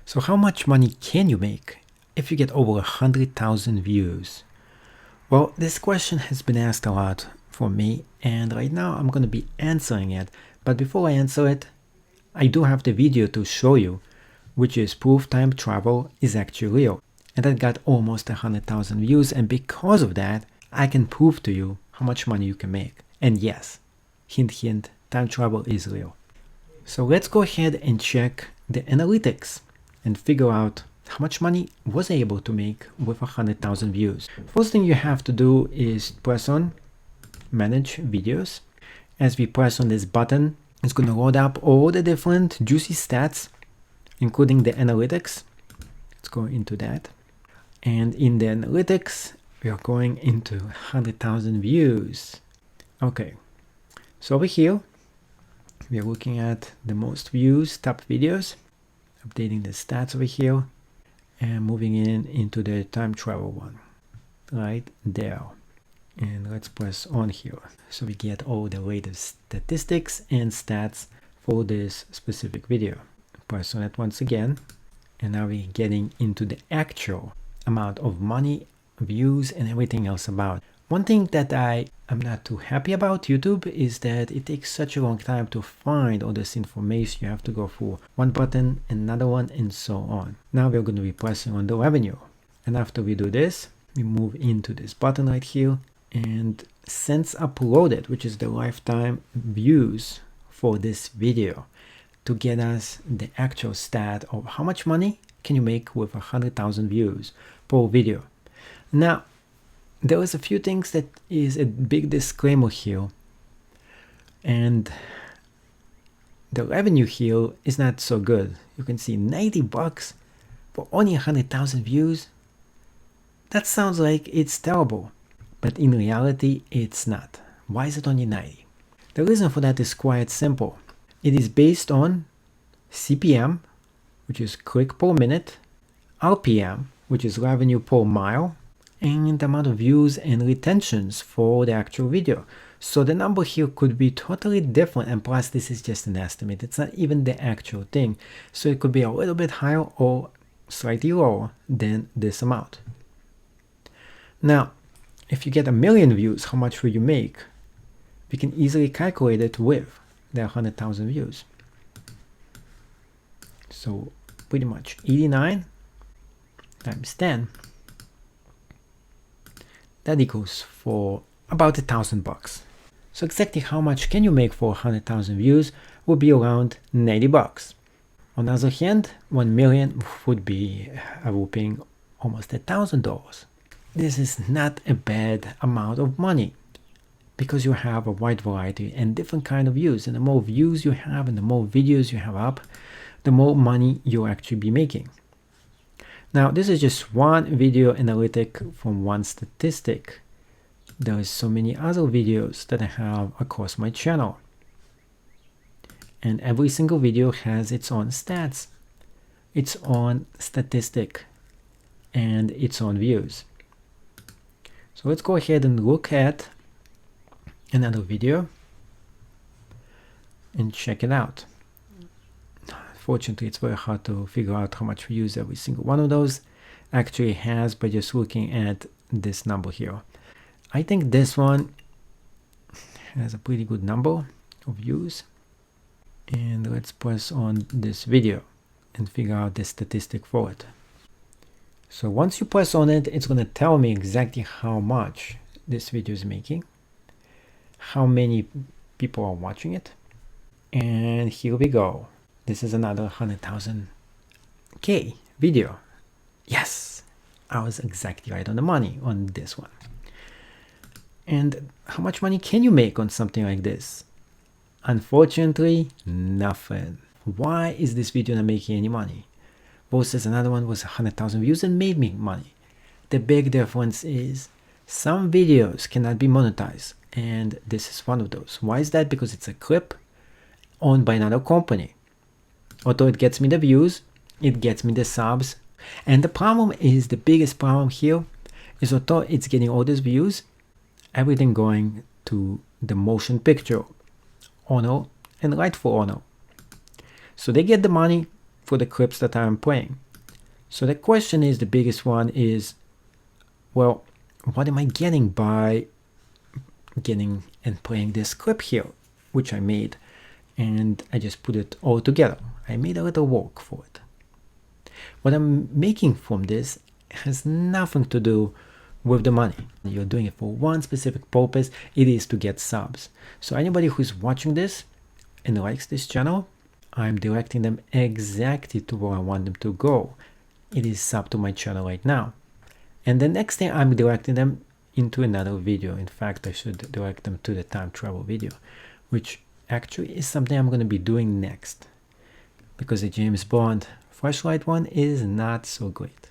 So how much money can you make if you get over 100,000 views? Well, this question has been asked a lot for me, and right now I'm going to be answering it. But before I answer it, I do have the video to show you, which is proof time travel is actually real. And that got almost 100,000 views, and because of that, I can prove to you how much money you can make. And yes, hint hint, time travel is real. So let's go ahead and check the analytics and figure out how much money was I able to make with 100,000 views. First thing you have to do is press on manage videos. As we press on this button, it's going to load up all the different juicy stats, including the analytics. Let's go into that. And in the analytics, we are going into 100,000 views. Okay, so over here, we are looking at the most views, top videos, updating the stats over here, and moving into the time travel one, right there. And let's press on here. So we get all the latest statistics and stats for this specific video. Press on it once again. And now we're getting into the actual amount of money, views, and everything else about. One thing that I am not too happy about YouTube is that it takes such a long time to find all this information. You have to go through one button, another one, and so on. Now we're going to be pressing on the revenue. And after we do this, we move into this button right here and since uploaded, which is the lifetime views for this video, to get us the actual stat of how much money can you make with 100,000 views per video. Now, there is a few things that is a big disclaimer here, and the revenue here is not so good. You can see 90 bucks for only 100,000 views. That sounds like it's terrible, but in reality it's not. Why is it only 90? The reason for that is quite simple. It is based on CPM, which is click per minute, RPM, which is revenue per mile, and the amount of views and retentions for the actual video. So the number here could be totally different, and plus this is just an estimate. It's not even the actual thing. So it could be a little bit higher or slightly lower than this amount. Now, if you get 1 million views, how much will you make? We can easily calculate it with the 100,000 views. So pretty much 89 times 10. That equals for about 1,000 bucks. So exactly how much can you make for 100,000 views would be around 90 bucks. On the other hand, 1 million would be a whopping almost $1,000. This is not a bad amount of money because you have a wide variety and different kind of views. And the more views you have and the more videos you have up, the more money you'll actually be making. Now, this is just one video analytic from one statistic. There is so many other videos that I have across my channel. And every single video has its own stats, its own statistic, and its own views. So let's go ahead and look at another video and check it out. Fortunately, it's very hard to figure out how much we use every single one of those actually has by just looking at this number here. I think this one has a pretty good number of views. And let's press on this video and figure out the statistic for it. So once you press on it, it's going to tell me exactly how much this video is making, how many people are watching it. And here we go. This is another 100,000K video. Yes, I was exactly right on the money on this one. And how much money can you make on something like this? Unfortunately, nothing. Why is this video not making any money? Versus another one was 100,000 views and made me money. The big difference is some videos cannot be monetized, and this is one of those. Why is that? Because it's a clip owned by another company. Although it gets me the views, it gets me the subs, and the problem is, the biggest problem here is, although it's getting all these views, everything going to the motion picture owner and rightful owner. So they get the money for the clips that I'm playing. So the question is, the biggest one is, well, what am I getting by getting and playing this clip here, which I made, and I just put it all together. I made a little work for it. What I'm making from this has nothing to do with the money. You're doing it for one specific purpose. It is to get subs. So anybody who's watching this and likes this channel, I'm directing them exactly to where I want them to go. It is sub to my channel right now. And the next thing, I'm directing them into another video. In fact, I should direct them to the time travel video, which actually is something I'm going to be doing next, because the James Bond flashlight one is not so great.